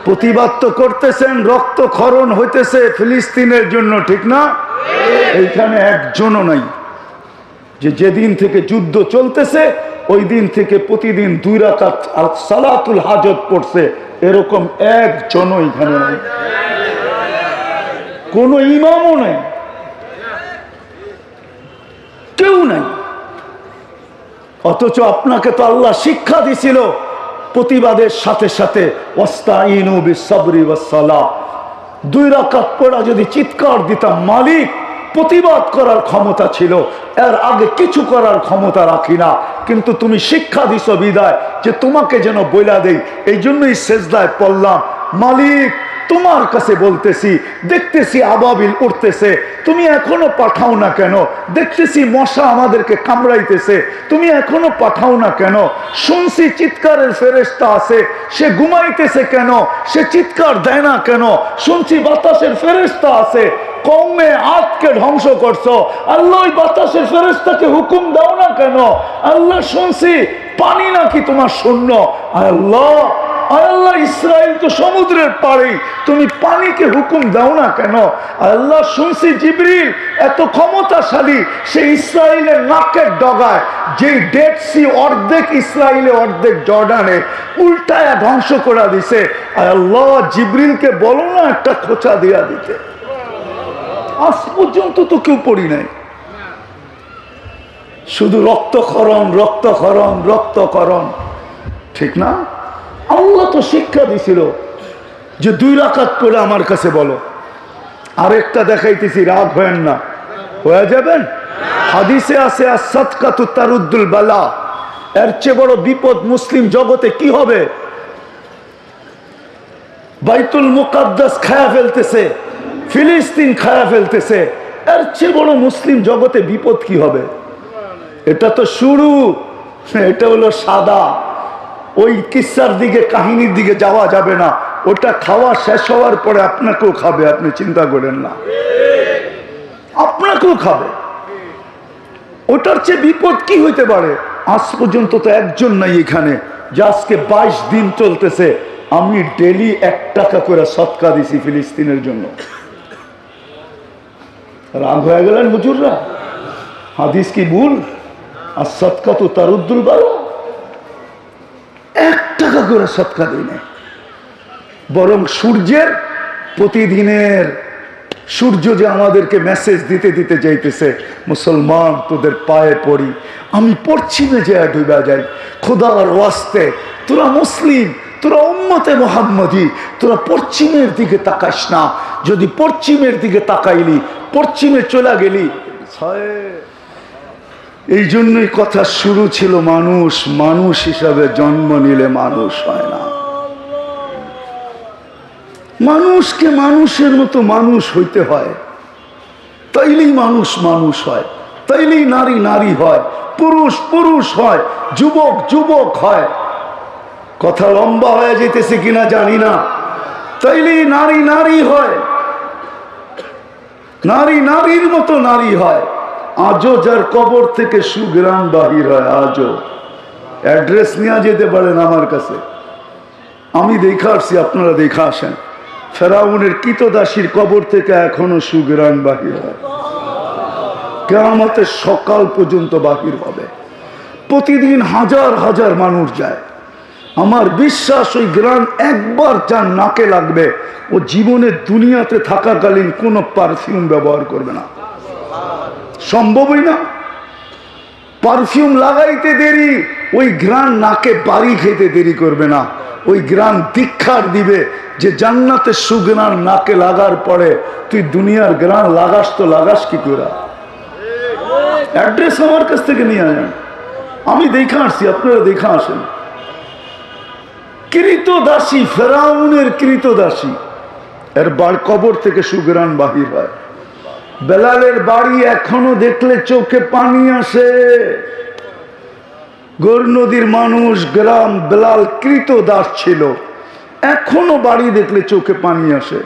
প্রতিবাদ তো করতেছেন, রক্তক্ষরণ হইতেছে ফিলিস্তিনের জন্য, ঠিক না? এইখানে একজনও নাই যে যেদিন থেকে যুদ্ধ চলতেছে ওই দিন থেকে প্রতিদিন 2 রাকাত সালাতুল হাজত পড়ছে, এরকম একজনও এখানে নাই, কোন ইমামও নাই, কেউ নাই। অথচ আপনাকে তো আল্লাহ শিক্ষা দিছিল প্রতিবাদের সাথে সাথে ওয়াস্তাইনু বিসসবরি ওয়াসসালাহ, 2 রাকাত পড়া যদি চিৎকার দিতাম মালিক, প্রতিবাদ করার ক্ষমতা ছিল, এর আগে কিছু করার ক্ষমতা রাখি না, কিন্তু তুমি শিক্ষা দিছো বিদায় যে তোমাকে যেন বইলা দেই, এই জন্যই সেজদায় পড়লাম। মালিক তোমার কাছে বলতেছি, দেখতেছি আবাবিল উঠতেছে, তুমি এখনো পাঠাও না কেন? দেখতেছি মশা আমাদেরকে কামড়াইতেছে, তুমি এখনো পাঠাও না কেন? শুনছি চিৎকারের ফেরেশতা আছে, সে ঘুমাইতেছে কেন? সে চিৎকার দেয় না কেন? শুনছি বাতাসের ফেরেশতা আছে, কওমে আদকে ধ্বংস করছো, আল্লাহ ওই বাতাসের ফেরেশতাকে হুকুম দাও না কেন? আল্লাহ শুনছি পানি নাকি তোমার শূন্য, আল্লাহ আল্লাহ ইসরায়েল তো সমুদ্রের পাড়ে, তুমি পানিকে হুকুম দাও না কেন? আল্লাহ শুনছি জিবরিল এত ক্ষমতাশালী, সে ইসরায়েলের নাকের ডগায় যে ডেড সি অর্ধেক ইসরায়েলে অর্ধেক জর্ডানে উল্টায়া ধ্বংস করে দিছে, আল্লাহ জিবরিলকে বলো না একটা খোঁচা দিয়া দিতে। আজ পর্যন্ত তো কেউ পড়ি নাই, শুধু রক্তক্ষরণ রক্তক্ষরণ রক্তক্ষরণ, ঠিক না? আল্লাহ তো শিক্ষা দিছিল যে 2 রাকাত পড়ে আমার কাছে বলো। আরেকটা দেখাইতেছি, রাগ হয়েন না, হয়ে যাবেন। হাদিসে আছে as-সাদকাতু তারুদ্দুল বালা, এর চেয়ে বড় বিপদ মুসলিম জগতে কি হবে? বাইতুল মুকাদ্দাস খায়া ফেলতেছে, ফিলিস্তিন খায়া ফেলতেছে, এর চেয়ে বড় মুসলিম জগতে বিপদ কি হবে? এটা তো শুরু, এটা হলো সাদা, ওই কিসার দিকে কাহিনীর দিকে যাওয়া যাবে না, ওটা খাওয়া শেষ হওয়ার পরে আপনাকেও খাবে, আপনি চিন্তা করেন না, আপনাকেও খাবে। ওটার চেয়ে বিপদ কি হইতে পারে? আজ পর্যন্ত তো একজন নাই এখানে যে আজকে 22 দিন চলতেছে আমি ডেলি 1 টাকা করে সদকা দিছি ফিলিস্তিনের জন্য। রাগ হয়ে গেলেন হুজুররা? হাদিস কি ভুল? as-সাদকাতু তারুদ্দুল বালা, 1 টাকা করে সদকা দিই না, বরং সূর্যের প্রতিদিনের সূর্য যে আমাদেরকে মেসেজ দিতে দিতে যাইতেছে, মুসলমান তোদের পায়ে পড়ি, আমি পশ্চিমে যে ডুবা যাই, খোদার ওয়াস্তে তোরা মুসলিম, তোরা উম্মতে মুহাম্মদী, তোরা পশ্চিমের দিকে তাকাস না, যদি পশ্চিমের দিকে তাকাইলি পশ্চিমে চলে গেলি। এই জন্যই কথা শুরু ছিল, মানুষ মানুষ হিসাবে জন্ম নিলে মানুষ হয় না, মানুষকে মানুষের মতো মানুষ হইতে হয়, তাইলেই মানুষ মানুষ হয়, তাইলেই নারী নারী হয়, পুরুষ পুরুষ হয়, যুবক যুবক হয়। কথা লম্বা হয়ে যেতেছে কিনা জানি না, তাইলেই নারী নারী হয়, নারী নারীর মতো নারী হয়। আজও যার কবর থেকে সুগ্রাম বাহির হয়, আজও অ্যাড্রেস নিয়ে যেতে পারেন আমার কাছে, আমি দেখা আসছি, আপনারা দেখা আসেন, ফেরাউনের কৃতদাসীর কবর থেকে এখনো সুগ্রাম বাহির হয়, কিয়ামতের সকাল পর্যন্ত বাহির হবে। প্রতিদিন হাজার হাজার মানুষ যায়, আমার বিশ্বাস ওই গ্রাম একবার যার নাকে লাগবে ও জীবনে দুনিয়াতে থাকাকালীন কোনো পারফিউম ব্যবহার করবে না, সম্ভবই না। পারফিউম লাগাইতে দেরি, ওই গ্রাম নাকে বাড়ি খেতে দেরি করবে না, ওই গ্রাম দীক্ষার দিবে যে জান্নাতের সুগ্রাণ নাকে লাগার পরে তুই দুনিয়ার গ্রাম লাগাস তো লাগাস কি করে? অ্যাড্রেস আমার কাছ থেকে নিয়ে আসেন, আমি দেখা আসছি, আপনারা দেখা আসেন। কৃতদাসী, ফেরাউনের কৃতদাসী, এর কবর থেকে সুগ্রাণ বাহির হয়। বেলালের বাড়ি এখনো দেখলে চোখে পানি আসে, গোর নদীর মানুষ গ্রাম, বেলাল কৃতদাস ছিল, এখনো বাড়ি দেখলে চোখে পানি আসে।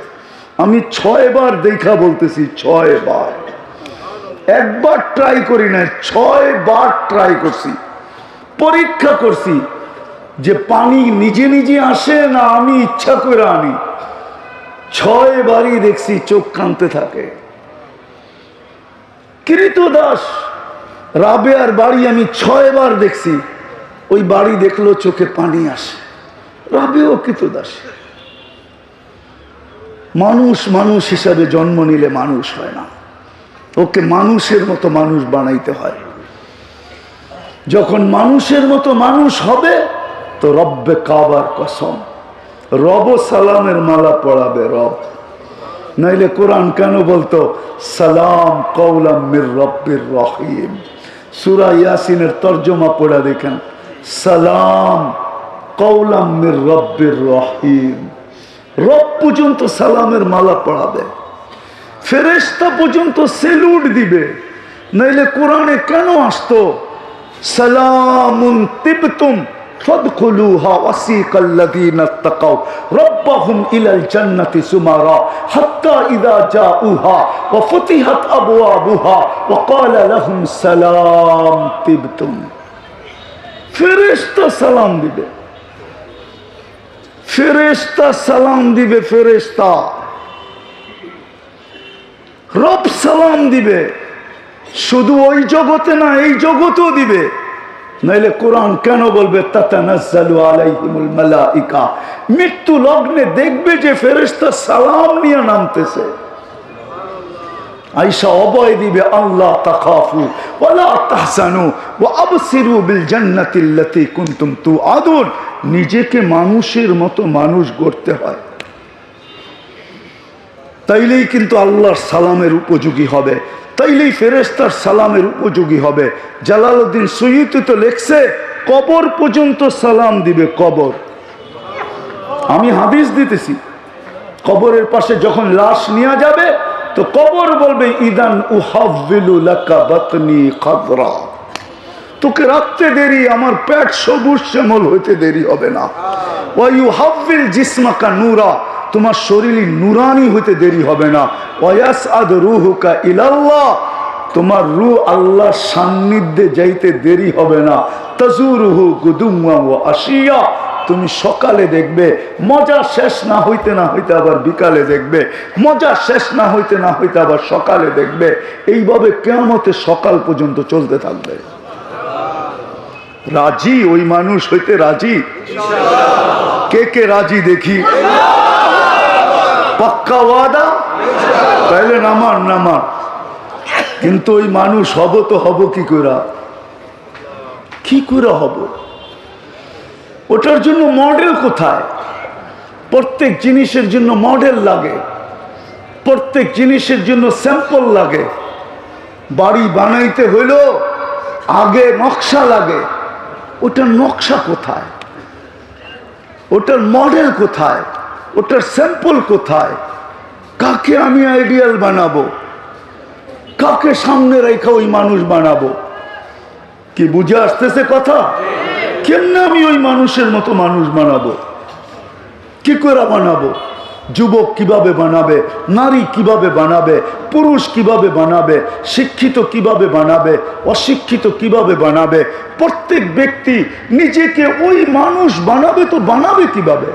আমি 6 বার দেখা বলতেছি, 6 বার, একবার ট্রাই করি না, 6 বার ট্রাই করছি, পরীক্ষা করছি। যে পানি নিজে নিজে আসে না আমি ইচ্ছা করে আনি। 6 বারই দেখছি চোখ কাঁদতে থাকে। কৃতদাস রাবেয়ার বাড়ি আমি 6 বার দেখছি, ওই বাড়ি দেখলো চোখে পানি আসে। রাবেও কৃতদাস। মানুষ মানুষ হিসাবে জন্ম নিলে মানুষ হয় না, ওকে মানুষের মতো মানুষ বানাইতে হয়। যখন মানুষের মতো মানুষ হবে তো রব্বে কাবার কসম রব সালামের মালা পড়াবে রব। নাইলে কোরআন কেন বলতো সালাম কওলাম মির রব্বির রহিম? সূরা ইয়াসিনের তরজমা পড়া দেখেন, সালাম কওলাম মির রব্বির রহিম। রব পর্যন্ত সালামের মালা পড়াবে, ফেরেশতা পর্যন্ত সেলুট দিবে। নাইলে কোরআনে কেন আসতো সালামুন তিবতুম ফাদখুলুহা ওয়াসিকাল্লাযীনা তাকাউ রাব্বাহুম ইলাল জান্নাতি সুমারা হাত্তা ইযা জাউহা ওয়া ফুতিহাত আবওয়াবুহা ওয়া ক্বালা লাহুম সালাম তিবতুম। ফেরেশতা সালাম দিবে, ফেরেশতা সালাম দিবে, ফেরেশতা রব সালাম দিবে। শুধু ওই জগতে না, এই জগতেও দিবে। নাইলে কোরআন কেন বলবে তাতানাজ্জালু আলাইহিমুল মালাইকা? মৃত্যু লগ্নে দেখবে যে ফেরেশতা সালাম নিয়ে নামতেছে। আয়েশা অভয় দিবে, আল্লাহ তাখাফু ওয়ালা তাহজানু ওয়া আবসিরু বিল জান্নাতিল্লাতী কুনতুম তুআদুন। নিজেকে মানুষের মতো মানুষ গড়তে হয়, তাইলেই কিন্তু আল্লাহর সালামের উপযোগী হবে, তাইলেই ফেরেশতার সালামের উপযোগী হবে। জালালউদ্দিন সুয়ুতি তো লেখছে কবর পর্যন্ত সালাম দিবে। কবর, আমি হাদিস দিতেছি, কবরের পাশে যখন লাশ নিয়ে যাবে তো কবর বলবে ইদান উহাవ్বিলু লাকা বাতনি খাদরা। তোকে রাখতে দেরি, আমার পেট সবুজ শ্যামল হইতে দেরি হবে না। ওয়া ইউহাব্বিল জিসমাকা নূরা, তোমার শরীর নুরানি হইতে দেরি হবে না। ওয়াসআদ রূহুকা ইলাল্লাহ, তোমার রূহ আল্লাহর সান্নিধ্যে যাইতে দেরি হবে না। তাজুরুহু গুদুওয়া ওয়া আশিয়া, তুমি সকালে দেখবে, মজা শেষ না হইতে না হইতে আবার বিকালে দেখবে, মজা শেষ না হইতে না হইতে আবার সকালে দেখবে। এইভাবে কিয়ামতের সকাল পর্যন্ত চলতে থাকবে। রাজি ওই মানুষ হইতে রাজি? কে কে রাজি দেখি? পাক্কা ওয়াদা? তাইলে নামান নামান। কিন্তু ওই মানুষ হব তো হব কি করে? কি করে হব? ওটার জন্য মডেল কোথায়? প্রত্যেক জিনিসের জন্য মডেল লাগে, প্রত্যেক জিনিসের জন্য স্যাম্পল লাগে। বাড়ি বানাইতে হইল আগে নকশা লাগে, ওটার নকশা কোথায়? ওটার মডেল কোথায়? ওটার স্যাম্পল কোথায়? কাকে আমি আইডিয়াল বানাবো? কাকে সামনে রেখে ওই মানুষ বানাবো? কি বুঝে আসতেছে কথা? কেমনে আমি ওই মানুষের মতো মানুষ বানাবো? কি করে বানাবো? যুবক কিভাবে বানাবে, নারী কিভাবে বানাবে, পুরুষ কিভাবে বানাবে, শিক্ষিত কিভাবে বানাবে, অশিক্ষিত কিভাবে বানাবে? প্রত্যেক ব্যক্তি নিজেকে ওই মানুষ বানাবে তো বানাবে কিভাবে?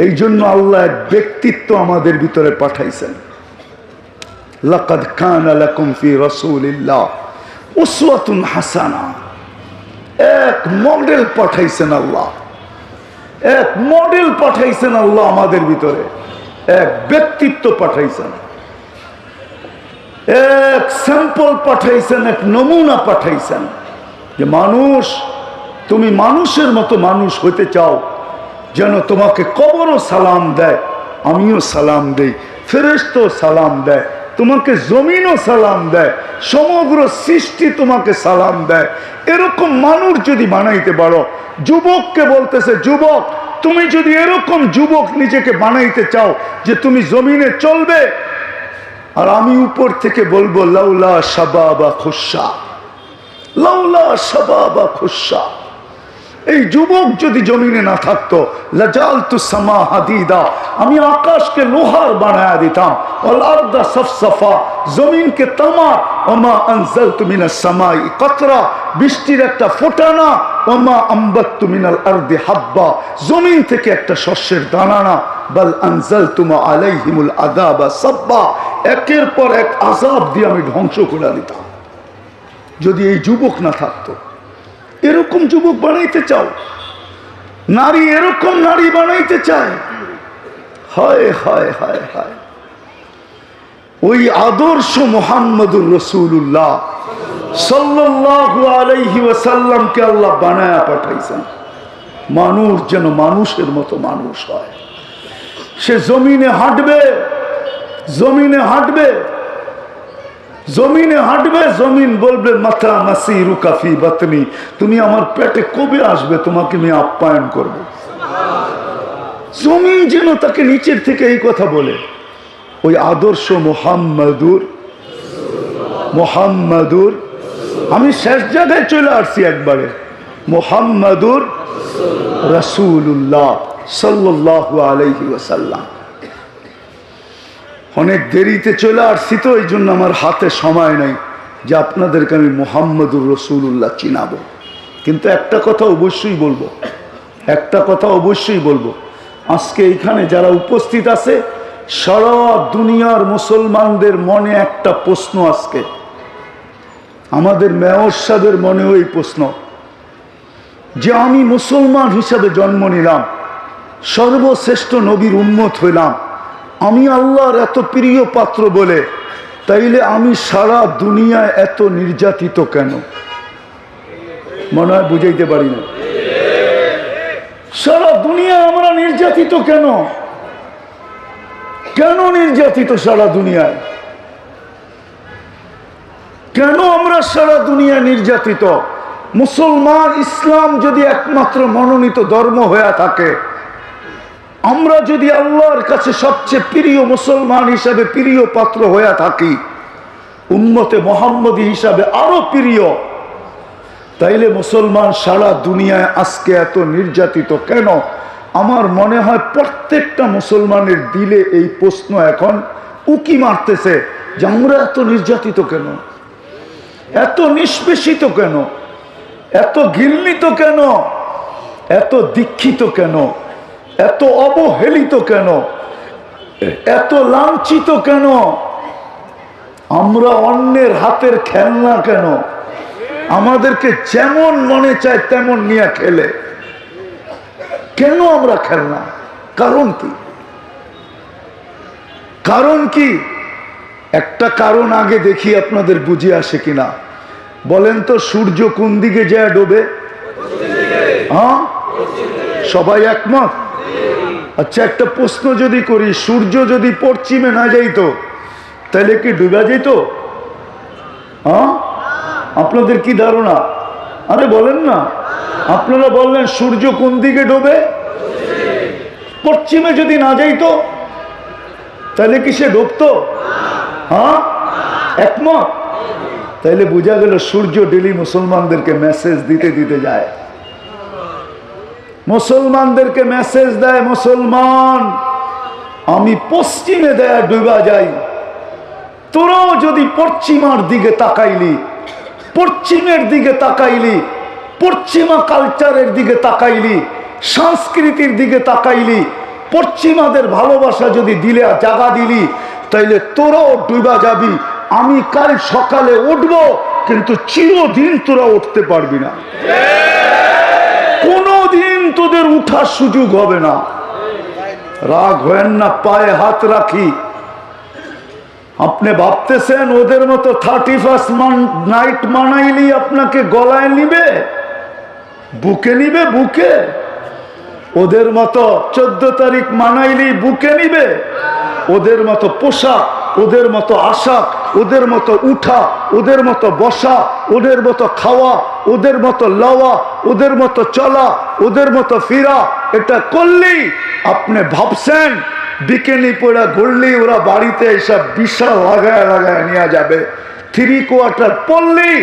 এই জন্য আল্লাহ এক ব্যক্তিত্ব আমাদের ভিতরে পাঠাইছেন। লাকাদ কানা লাকুম ফি রাসূলিল্লাহ উসওয়াতুন হাসানা। এক মডেল পাঠাইছেন আল্লাহ, এক মডেল পাঠাইছেন আল্লাহ আমাদের ভিতরে, এক ব্যক্তিত্ব পাঠাইছেন, এক স্যাম্পল পাঠাইছেন, এক নমুনা পাঠাইছেন যে মানুষ, তুমি মানুষের মতো মানুষ হইতে চাও, যেন তোমাকে কবরও সালাম দেয়, আমিও সালাম দেই, ফেরেশতাও সালাম দেয়, তোমাকে জমিনও সালাম দেয়, সমগ্র সৃষ্টি তোমাকে সালাম দেয়। এরকম মানুষ যদি বানাইতে পারো, যুবককে বলতেছে, যুবক তুমি যদি এরকম যুবক নিজেকে বানাইতে চাও যে তুমি জমিনে চলবে, আর আমি উপর থেকে বলবো লাউলা শাবাবা খুশা, লাউলা শাবাবা খুশা, এই যুবক যদি জমিনে না থাকতো, লাজালতু সামা হাদিদা, আমি আকাশকে লোহার বানায়া দিতাম, ওয়াল আরদা সাফসাফা, জমিনকে তামা, ওমা আনজালতু মিনাস সামাই কতরা, বৃষ্টির একটা ফোঁটা না, ওমা আম্বাততু মিনাল আরদি হাব্বা, জমিন থেকে একটা শস্যের দানা না, বাল আনজালতু আলাইহিমুল আযাবা সাব্বা, একের পর এক আযাব দিয়ে আমি ধ্বংস করে দিতাম। যদি এই যুবক না থাকতো, এরকম যুবক বানাইতে চাও, নারী এরকম নারী বানাইতে চায়, হায় হায় হায় হায়। ওই আদর্শ মুহাম্মদুর রাসূলুল্লাহ সাল্লাল্লাহু আলাইহি ওয়াসাল্লামকে আল্লাহ বানায়া পাঠাইছেন, মানুষ যেন মানুষের মতো মানুষ হয়। সে জমিনে হাঁটবে, জমিনে হাঁটবে, জমিনে হাঁটবে, জমিন বলবে মাথা মাসিরু কাফি বাতনি, তুমি আমার পেটে কবে আসবে, তোমাকে আমি আপ্যায়ন করব। জমিন যেন তাকে নিচের থেকে এই কথা বলে। ওই আদর্শ মুহাম্মাদুর, মুহাম্মাদুর, আমি শেষ জায়গায় চলে আসছি একবারে, মুহাম্মাদুর রাসূলুল্লাহ সাল্লাল্লাহু আলাইহি ওয়াসাল্লাম। অনেক দেরিতে চলে আসছি তো, এই জন্য আমার হাতে সময় নাই যে আপনাদেরকে আমি মুহাম্মদুর রাসূলুল্লাহ চিনাবো। কিন্তু একটা কথা অবশ্যই বলবো, একটা কথা অবশ্যই বলবো, আজকে এইখানে যারা উপস্থিত আছে সারা দুনিয়ার মুসলমানদের মনে একটা প্রশ্ন, আজকে আমাদের মেয়র সাহেবের মনেও এই প্রশ্ন যে আমি মুসলমান হিসাবে জন্ম নিলাম, সর্বশ্রেষ্ঠ নবীর উম্মত হইলাম, আমি আল্লাহর এত প্রিয় পাত্র বলে, তাইলে আমি সারা দুনিয়ায় এত নির্যাতিত কেন? মনে হয় বুঝাইতে পারি না। সারা দুনিয়ায় আমরা নির্যাতিত কেন? কেন নির্যাতিত সারা দুনিয়ায়? কেন আমরা সারা দুনিয়ায় নির্যাতিত? মুসলমান, ইসলাম যদি একমাত্র মনোনীত ধর্ম হয়ে থাকে, আমরা যদি আল্লাহর কাছে সবচেয়ে প্রিয় মুসলমান হিসাবে প্রিয় পাত্র হয়ে থাকি, উম্মতে মুহাম্মদী হিসাবে আরো প্রিয়, তাইলে মুসলমান সারা দুনিয়ায় আজকে এত নির্যাতিত কেন? আমার মনে হয় প্রত্যেকটা মুসলমানের দিলে এই প্রশ্ন এখন উকি মারতেছে যে আমরা এত নির্যাতিত কেন, এত নিষ্পেষিত কেন, এত ঘৃণিত কেন, এত দীক্ষিত কেন, এত অবহেলিত কেন, এত লাঞ্ছিত কেন? আমরা অন্যের হাতের খেলনা কেন? আমাদেরকে যেমন মনে চায় তেমন নিয়ে খেলে কেন আমরা খেলনা? কারণ কি? কারণ কি? একটা কারণ আগে দেখি আপনাদের বুঝে আসে কিনা। বলেন তো, সূর্য কোন দিকে যায় ডোবে? হ্যাঁ, সবাই একমত? আচ্ছা, একটা প্রশ্ন যদি করি, সূর্য যদি পশ্চিমে না যাইতো তাহলে কি ডুবা যেত? হ্যাঁ, আপনাদের কি ধারণা? আরে বলেন না, আপনারা বললেন সূর্য কোন দিকে ডোবে? পশ্চিমে যদি না যাইতো তাহলে কি সে ডুবতো? হ্যাঁ, একমত? তাইলে বোঝা গেল সূর্য ডেলি মুসলমানদেরকে মেসেজ দিতে দিতে যায়, মুসলমানদেরকে মেসেজ দেয়, মুসলমান আমি পশ্চিমে দেয়া ডুবা যাই, তোরাও যদি পশ্চিমার দিকে তাকাইলি, পশ্চিমের দিকে তাকাইলি, পশ্চিমা কালচারের দিকে তাকাইলি, সংস্কৃতির দিকে তাকাইলি, পশ্চিমাদের ভালোবাসা যদি দিলে জাগা দিলি, তাইলে তোরাও ডুবা যাবি। আমি কাল সকালে উঠবো, কিন্তু চিরদিন তোরা উঠতে পারবি না, কোনদিন তোদের উঠার সুযোগ হবে না। রাগ হয় না, পায়ে হাত রাখি। আপনি ভাবতেছেন ওদের মতো 31st নাইট মানাইলি আপনাকে গলায় নিবে, বুকে নিবে, বুকে? ওদের মতো 14 তারিখ মানাইলি বুকে নিবে? ওদের মতো পোশাক, ওদের মতো আশাক, ওদের মতো উঠা, ওদের মতো বসা, ওদের মতো খাওয়া, ওদের মতো লওয়া, ওদের মতো চলা, ওদের মতো ফিরা, এটা করলেই আপনি ভাবছেন বিকেনি পড়া ঘুরলি ওরা বাড়িতে এসব বিশাল লাগায় লাগায় নিয়ে যাবে। 3 কোয়ার্টার পড়লেই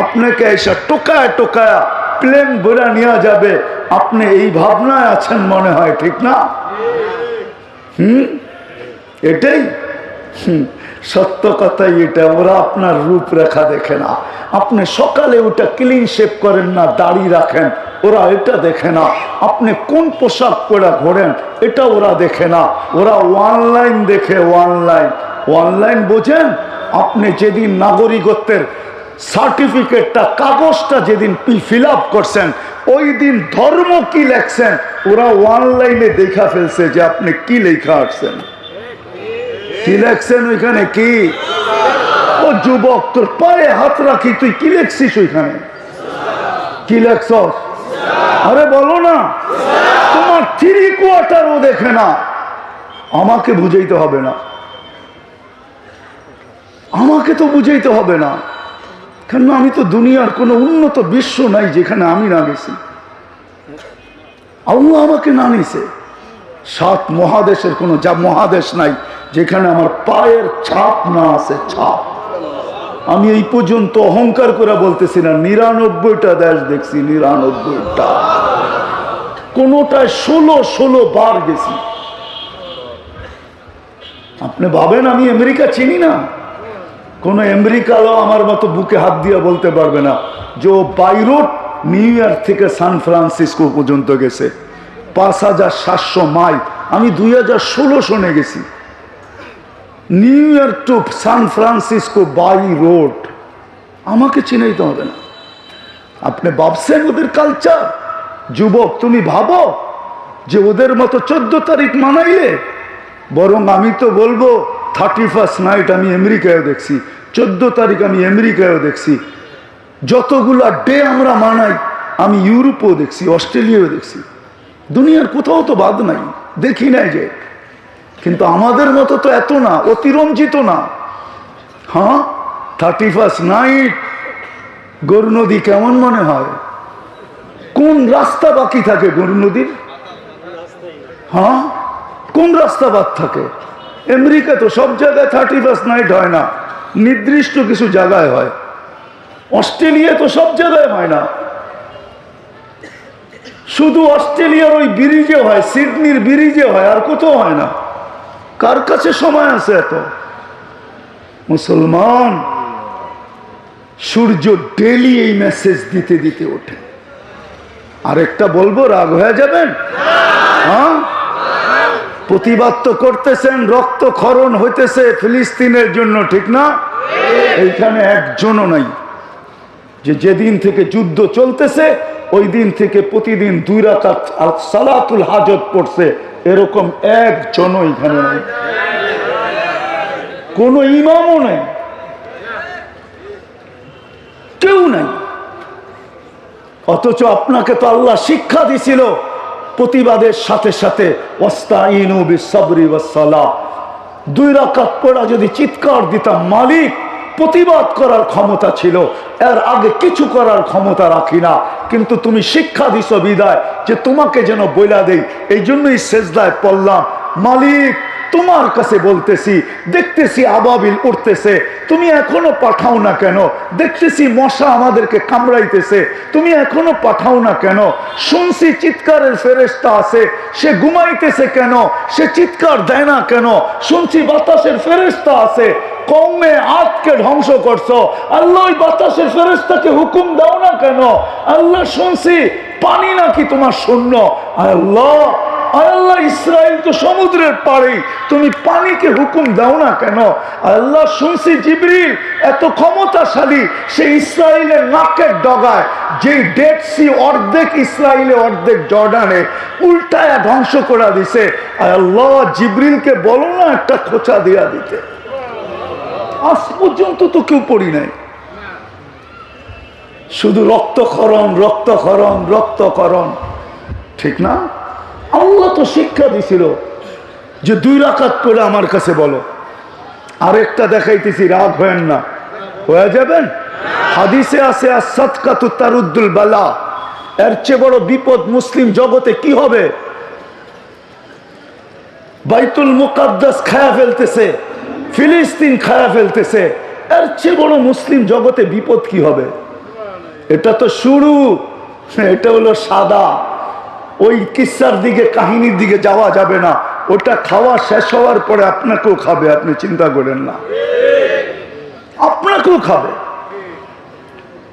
আপনাকে এসব টোকায় টোকায়া প্লেন ভরে নিয়ে যাবে, আপনি এই ভাবনায় আছেন মনে হয়, ঠিক না? এটাই সত্য কথাই এটা। ওরা আপনার রূপরেখা দেখে না। আপনি সকালে ওটা ক্লিন শেভ করেন না, দাড়ি রাখেন, ওরা এটা দেখে না। আপনি কোন পোশাক পরে ঘোরেন এটা ওরা দেখে না। ওরা অনলাইন দেখে। অনলাইন বোঝেন? আপনি যেদিন নাগরিকত্বের সার্টিফিকেটটা, কাগজটা যেদিন ফিল আপ করছেন, ওই দিন ধর্ম কি লেখছেন ওরা অনলাইনে দেখা ফেলছে যে আপনি কি লেখা আসছেন, কি লেখছেন ওইখানে। কি ও যুবক, তোর পায়ে হাত রাখি, তুই কি লেখছিস ওইখানে? কি লেখছস? আরে বলো না। তোমার 3/4 ও দেখে না। আমাকে বুঝাইতে হবে না, আমাকে তো বুঝাইতে হবে না, কেন আমি তো দুনিয়ার কোনো উন্নত বিশ্ব নাই যেখানে আমি না গেছি, আল্লাহ আমাকে না নিছে। 7 মহাদেশের কোনো মহাদেশ নাই যেখানে আমার পায়ের ছাপ না আছে, ছাপ। আমি এই পর্যন্ত অহংকার করে বলতেছি না, 99টা দেশ দেখছি, 99টা, কোনোটায় 16 বার গেছি। আপনি ভাবেন আমি আমেরিকা চিনি না? কোন আমেরিকাও আমার মতো বুকে হাত দিয়ে বলতে পারবে না যে ও বাইরোট নিউ ইয়র্ক থেকে সান ফ্রান্সিসকো পর্যন্ত গেছে, 5700 মাইল। আমি 2016 গেছি New York to San Francisco by road. আমাকে চিনাইতে হবে না। আপনি ভাবছেন ওদের কালচার? যুবক, তুমি ভাবো যে ওদের মতো 14 তারিখ মানাইলে? বরং আমি তো বলবো 31st নাইট আমি আমেরিকায় দেখছি, 14 তারিখ আমি আমেরিকায় দেখছি। যতগুলা ডে আমরা মানাই আমি ইউরোপেও দেখছি, অস্ট্রেলিয়াও দেখছি, দুনিয়ার কোথাও তো বাদ নাই, দেখি নাই যে। কিন্তু আমাদের মতো তো এত না, অতিরঞ্জিত না। হ্যাঁ, 31st নাইট গরু নদী কেমন মনে হয়? কোন রাস্তা বাকি থাকে গরু নদীর? হ্যাঁ, কোন রাস্তা বাদ থাকে? আমেরিকা তো সব জায়গায় 31st নাইট হয় না, নির্দিষ্ট কিছু জায়গায় হয়। অস্ট্রেলিয়া তো সব জায়গায় হয় না, শুধু অস্ট্রেলিয়ার ওই ব্রিজে হয়, সিডনির ব্রিজে হয়, আর কোথাও হয় না। কার কাছে সময় আছে এত? মুসলমান, সূর্য ডেলি এই মেসেজ দিতে দিতে ওঠে। আরেকটা বলবো, রাগ হয়ে যাবেন? হ্যাঁ, প্রতিবাদ তো করতেছেন, রক্তক্ষরণ হইতেছে ফিলিস্তিনের জন্য, ঠিক না? এইখানে একজনও নাই যে যেদিন থেকে যুদ্ধ চলতেছে ওই দিন থেকে প্রতিদিন 2 রাকাত সালাতুল হাজত পড়ছে, এরকম একজনও এখানে নাই। কোন ইমামও নাই, কেউ নাই। অথচ আপনাকে তো আল্লাহ শিক্ষা দিছিল প্রতিবাদের সাথে সাথে ওয়াস্তাইনু বিসসবরি ওয়াসসালাহ। 2 রাকাত পড়া যদি চিৎকার দিতাম, মালিক প্রতিবাদ করার ক্ষমতা ছিল, এর আগে কিছু করার ক্ষমতা রাখি না। কিন্তু তুমি শিক্ষা দিছো বিদায় যে তোমাকে যেন বইলা দেই, এই জন্যই সেজদায় পড়লাম। মালিক, তোমার কাছে বলতেছি, দেখতেছি আবাবিল উঠতেছে, তুমি এখনো পাঠাও না কেন? দেখতেছি মশা আমাদেরকে কামড়াইতেছে, তুমি এখনো পাঠাও না কেন? শুনছি চিৎকারের ফেরেশতা আছে, সে ঘুমাইতেছে কেন? সে চিৎকার দেয় না কেন? শুনছি বাতাসের ফেরেশতা আছে, কওমে আদকে ধ্বংস করছো, আল্লাহ ওই বাতাসের ফেরেশতাকে হুকুম দাও না কেন? আল্লাহ, শুনছি পানি নাকি তোমার শূন্য। আল্লাহ, আল্লাহ, ইসরায়েল তো সমুদ্রের পাড়ে, তুমি পানিকে হুকুম দাও না কেন? আল্লাহ, শুনছি জিবরিল এত ক্ষমতাশালী, সে ইসরায়েলের নাকের ডগায় যে ডেড সি অর্ধেক ইসরায়েলে অর্ধেক জর্ডানে উল্টায়া ধ্বংস করে দিছে। আল্লাহ, জিবরিলকে বলো না একটা খোঁচা দিয়া দিতে। আজ পর্যন্ত তো কেউ পড়ি নাই, শুধু রক্তক্ষরণ রক্তক্ষরণ রক্তক্ষরণ, ঠিক না? আল্লাহ তো শিক্ষা দিছিল যে 2 রাকাত পড়ে আমার কাছে বলো। আরেকটা দেখাইতেছি, রাগ হয়েন না, হয়ে যাবেন। হাদিসে আছে আস-সাদকাতু তারুদ্দুল বালা, এর চেয়ে বড় বিপদ মুসলিম জগতে কি হবে? বাইতুল মুকাদ্দাস খায়া ফেলতেছে, ফিলিস্তিন খায়া ফেলতেছে, এর চেয়ে বড় মুসলিম জগতে বিপদ কি হবে? এটা তো শুরু, এটা হলো সাদা। ওই কিস্সার দিকে, কাহিনীর দিকে যাওয়া যাবে না। ওটা খাওয়া শেষ হওয়ার পরে আপনাকেও খাবে, আপনি চিন্তা করেন না, আপনাকেও খাবে।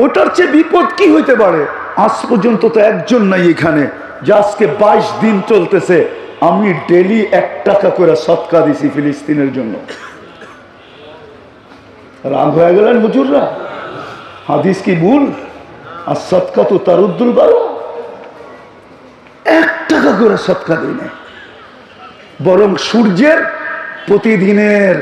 ওটার চেয়ে বিপদ কি হইতে পারে? আজ পর্যন্ত তো একজন নাই এখানে যে আজকে 22 দিন চলতেছে আমি ডেলি 1 টাকা করে সদকা দিছি ফিলিস্তিনের জন্য। রাগ হয়ে গেলেন হুজুররা? হাদিস কি ভুল? আর সদকা তো তারুদ্দুল বালা। 1 টাকা করে সদকা দিই না, বরং সূর্যের প্রতিদিনের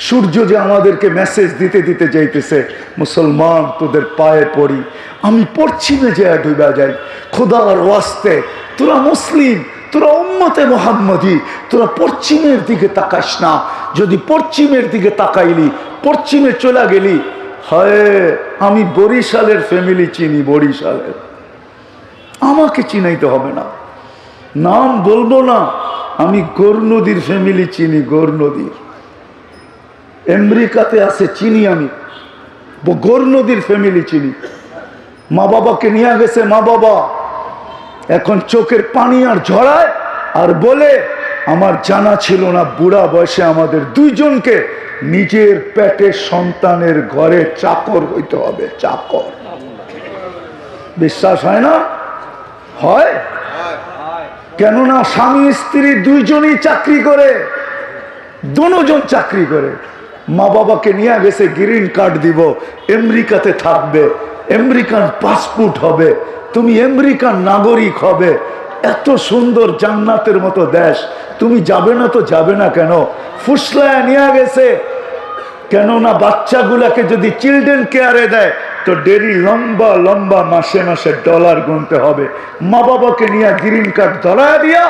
সূর্য যে আমাদেরকে মেসেজ দিতে দিতে যাইতেছে, মুসলমান তোদের পায়ে পড়ি, আমি পশ্চিমে যে ডুবা যাই, খোদার ওয়াস্তে তোরা মুসলিম, তোরা উম্মতে মুহাম্মদী, তোরা পশ্চিমের দিকে তাকাস না। যদি পশ্চিমের দিকে তাকাইলি, পশ্চিমে চলে গেলি, হয় আমি বরিশালের ফ্যামিলি চিনি, বরিশালের, আমাকে চিনাইতে হবে না, নাম বলবো না, আমি গৌর নদীর ফ্যামিলি চিনি, গৌর নদীর আমেরিকাতে আছে চিনি, আমি গৌর নদীর ফ্যামিলি চিনি। মা বাবাকে নিয়ে গেছে, মা বাবা এখন চোখের পানি আর ঝরায় আর বলে আমার জানা ছিল না বুড়া বয়সে আমাদের 2 জনকে নিজের পেটের সন্তানের ঘরে চাকর হইতে হবে, চাকর। বিশ্বাস হয় না? হয়। কেননা স্বামী স্ত্রী 2 জনই চাকরি করে, 2 জন চাকরি করে। মা বাবাকে নিয়ে গেছে, গ্রিন কার্ড দিব, আমেরিকাতে থাকবে, আমেরিকান পাসপোর্ট হবে, তুমি আমেরিকান নাগরিক হবে, এত সুন্দর জান্নাতের মতো দেশ, তুমি যাবে না তো যাবে না কেন? ফুসলায় নিয়ে গেছে। কেননা বাচ্চাগুলাকে যদি চিলড্রেন কেয়ারে দেয় তো ডেলি লম্বা লম্বা মাসে মাসে ডলার গুনতে হবে। মা বাবাকে নিয়ে গ্রিন কার্ড ধরা দিয়া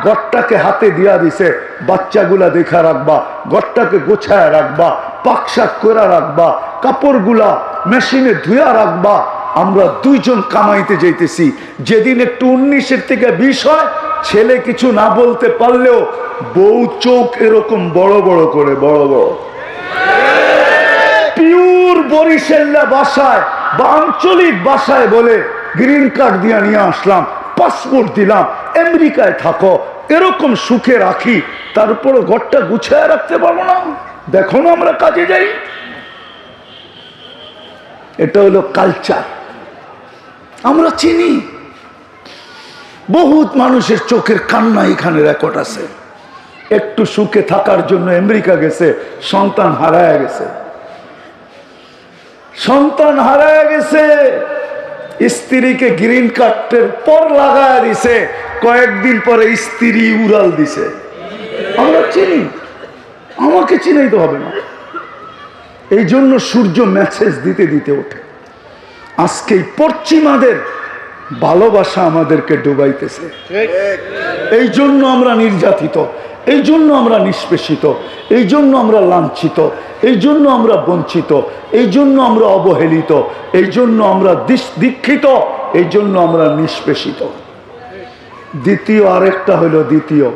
ঘরটাকে হাতে দিয়া দিছে, বাচ্চাগুলা দেখা রাখবা, ঘরটাকে গোছায় রাখবা, পাকশাক করে রাখবা, কাপড়গুলা মেশিনে ধুয়া রাখবা। আমরা 2 জন কামাইতে যাইতেছি, যেদিন একটু 19-এর থেকে 20 হয়, ছেলে কিছু না বলতে পারলেও বউ চোখ এরকম বড় বড় করে, বড় বড় পিওর বরিশাল্লা ভাষায় বা আঞ্চলিক ভাষায় বলে গ্রিন কার্ড দিয়ে নিয়ে আসলাম, পাসপোর্ট দিলাম, আমেরিকায় থাকো, এরকম সুখে রাখি, তারপরে ঘরটা গুছায় রাখতে পারবো না? দেখো না আমরা কাজে যাই। এটা হলো কালচার, আমরা চিনি। বহুত মানুষের চোখের কান্না এখানে রেকর্ড আছে। একটু সুখে থাকার জন্য আমেরিকা গেছে, সন্তান হারায় গেছে, সন্তান হারায় গেছে, স্ত্রীকে গ্রিন কার্ডের পর লাগায় দিছে, কয়েকদিন পরে স্ত্রী উড়াল দিছে। আমরা চিনি, আমাকে চিনাইতে হবে না। এই জন্য সূর্য মেসেজ দিতে দিতে ওঠে। আজকে পশ্চিমাদের ভালোবাসা আমাদেরকে ডুবাইতেছে, এই জন্য আমরা নির্যাতিত, এই জন্য আমরা নিষ্পেষিত, এই জন্য আমরা লাঞ্ছিত, এই জন্য আমরা বঞ্চিত, এই জন্য আমরা অবহেলিত, এই জন্য আমরা দীক্ষিত, এই জন্য আমরা নিষ্পেষিত। দ্বিতীয় আরেকটা হলো, দ্বিতীয়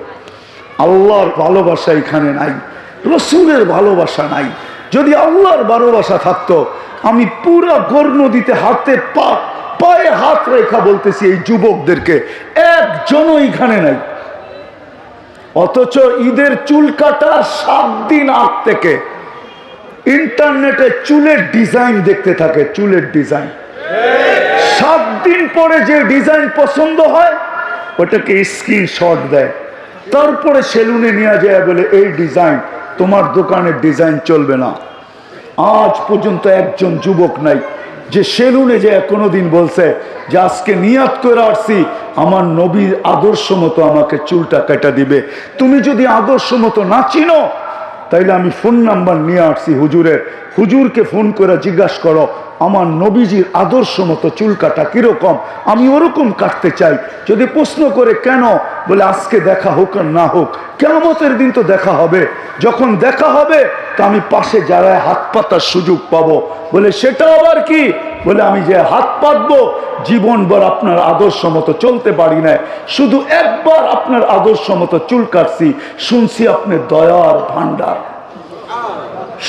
আল্লাহর ভালোবাসা এখানে নাই, রসুলের ভালোবাসা নাই। যদি আল্লাহর ভালোবাসা থাকতো, আমি পুরা গৌর নদীতে হাতে পায়ে হাত রেখা বলতেছি এই যুবকদেরকে, একজনও এখানে নাই। অথচ ঈদের চুল কাটা 7 দিন আগ থেকে ইন্টারনেটে চুলের ডিজাইন দেখতে থাকে, চুলের ডিজাইন। 7 দিন পরে যে ডিজাইন পছন্দ হয় ওটাকে স্ক্রিনশট দেয়, তারপরে সেলুনে নিয়ে যায়, বলে এই ডিজাইন, তোমার দোকানের ডিজাইন চলবে না। আজ পর্যন্ত একজন যুবক নাই যে সেলুনে যে কোনোদিন বলছে যে আজকে নিয়াত করে আসছি আমার নবীর আদর্শ মতো আমাকে চুলটা কেটে দিবে। তুমি যদি আদর্শ মতো না চিনো তাইলে আমি ফোন নাম্বার নিয়ে আসছি হুজুরের, হুজুরকে ফোন করে জিজ্ঞাসা করো আমার নবীজির আদর্শ মতো চুল কাটা কিরকম, আমি ওরকম কাটতে চাই। যদি প্রশ্ন করে কেন, বলে আজকে দেখা হোক আর না হোক, কিয়ামতের দিন তো দেখা হবে, যখন দেখা হবে তা আমি পাশে যারায় হাত পাতার সুযোগ পাবো। বলে সেটা আবার কি? বলে আমি যে হাত পাতবো জীবনভর আপনার আদর্শ মতো চলতে পারি না, শুধু একবার আপনার আদর্শ মতো চুল কাটছি, শুনছি আপনি দয়ার ভান্ডার,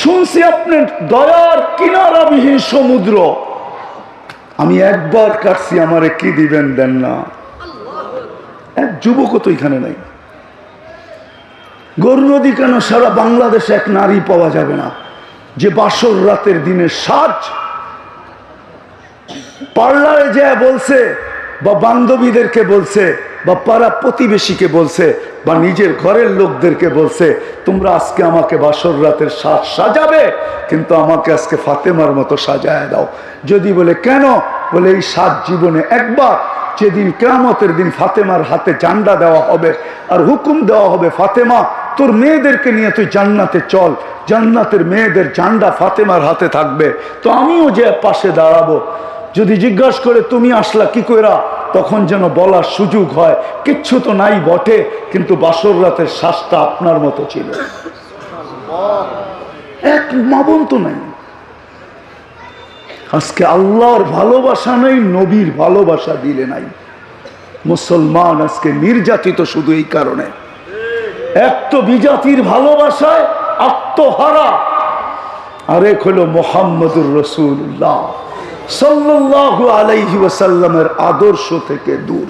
শুনছি আপনি দয়ার কিনারাবিহীন সমুদ্র। আমি একবার কাটছি, আমারে কি দিবেন দেন না। এক যুবকও তো এখানে নাই। গরু নদী কেন, সারা বাংলাদেশে এক নারী পাওয়া যাবে না যে বাসর রাতের দিনে সাজ পার্লারে যায় বলছে, বা বান্ধবীদেরকে বলছে, বা পাড়া প্রতিবেশীকে বলছে, বা নিজের ঘরের লোকদেরকে বলছে, তোমরা আজকে আমাকে বাসর রাতের সাজ সাজাবে, কিন্তু আমাকে আজকে ফাতেমার মতো সাজায় দাও। যদি বলে কেন, বলে এই সাত জীবনে একবার, যেদিন কিয়ামতের দিন ফাতেমার হাতে ঝান্ডা দেওয়া হবে আর হুকুম দেওয়া হবে, ফাতেমা তোর মেয়েদেরকে নিয়ে তুই জান্নাতে চল, জান্নাতের মেয়েদের ঝান্ডা ফাতেমার হাতে থাকবে, তো আমিও যে পাশে দাঁড়াবো। যদি জিজ্ঞাসা করে তুমি আসলা কি কইরা, তখন যেন বলার সুযোগ হয় কিচ্ছু তো নাই বটে, কিন্তু বাসর রাতের শ্বাসটা আপনার মতো ছিল। এক মাবন তো নাই। আজকে আল্লাহর ভালোবাসা নেই, নবীর ভালোবাসা দিলে নাই। মুসলমান আজকে নির্যাতিত শুধু এই কারণে, এক তো বিজাতির ভালোবাসায় আত্মহারা, আরেক হলো মুহাম্মদুর রাসূলুল্লাহ সাল্লাল্লাহু আলাইহি ওয়াসাল্লামের আদর্শ থেকে দূর।